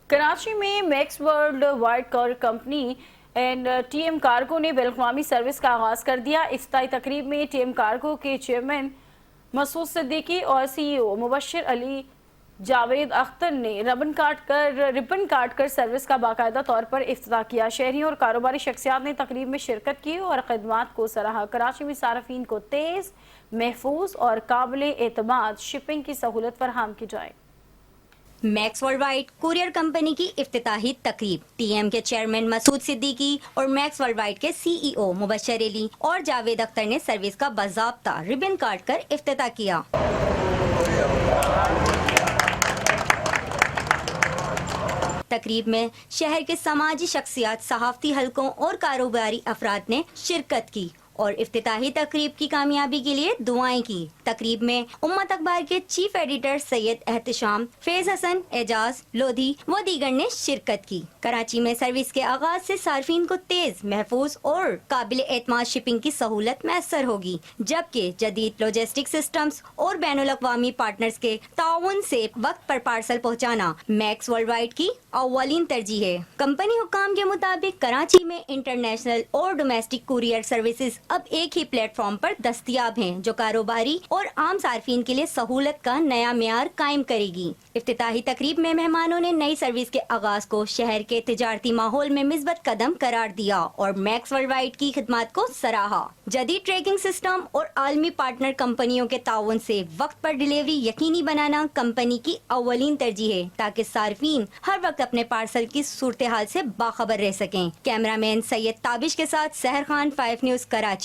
کراچی میں Max World Wide car company and T M cargo نے بین الاقوامی سروس کا آغاز کر دیا۔ افتتاحی تقریب میں ٹی ایم کارگو کے چیئرمین مسعود صدیقی اور سی ای او مبشر علی جاوید اختر نے ربن کاٹ کر سروس کا باقاعدہ طور پر افتتاح کیا۔ شہریوں اور کاروباری شخصیات نے تقریب میں شرکت کی اور خدمات کو سراہا۔ کراچی میں صارفین کو تیز، محفوظ اور قابل اعتماد شپنگ کی سہولت فراہم کی جائے۔ Max World Wide courier company کی افتتاحی تقریب ٹی ایم کے چیئرمین مسعود صدیقی اور میکس ورلڈ وائڈ کے سی ای او مبشر علی اور جاوید اختر نے سروس کا باضابطہ ربن کاٹ کر افتتاح کیا۔ تقریب میں شہر کے سماجی شخصیات، صحافتی حلقوں اور کاروباری افراد نے شرکت کی اور افتتاحی تقریب کی کامیابی کے لیے دعائیں کی۔ تقریب میں امت اخبار کے چیف ایڈیٹر سید احتشام، فیض حسن، اعجاز لودھی و دیگر نے شرکت کی۔ کراچی میں سروس کے آغاز سے صارفین کو تیز، محفوظ اور قابل اعتماد شپنگ کی سہولت میسر ہوگی، جبکہ جدید لاجسٹک سسٹمز اور بین الاقوامی پارٹنرز کے تعاون سے وقت پر پارسل پہنچانا میکس ورلڈ وائڈ کی اولین ترجیح ہے۔ کمپنی حکام کے مطابق کراچی میں انٹرنیشنل اور ڈومیسٹک کوریئر سروسز اب ایک ہی پلیٹ فارم پر دستیاب ہیں، جو کاروباری اور عام صارفین کے لیے سہولت کا نیا معیار قائم کرے گی۔ افتتاحی تقریب میں مہمانوں نے نئی سروس کے آغاز کو شہر کے تجارتی ماحول میں مثبت قدم قرار دیا اور میکس ورلڈ وائڈ کی خدمات کو سراہا۔ جدید ٹریکنگ سسٹم اور عالمی پارٹنر کمپنیوں کے تعاون سے وقت پر ڈیلیوری یقینی بنانا کمپنی کی اولین ترجیح ہے، تاکہ صارفین ہر وقت اپنے پارسل کی صورتحال سے باخبر رہ سکیں۔ کیمرہ مین سید تابش کے ساتھ سحر خان، 5 نیوز کراچی۔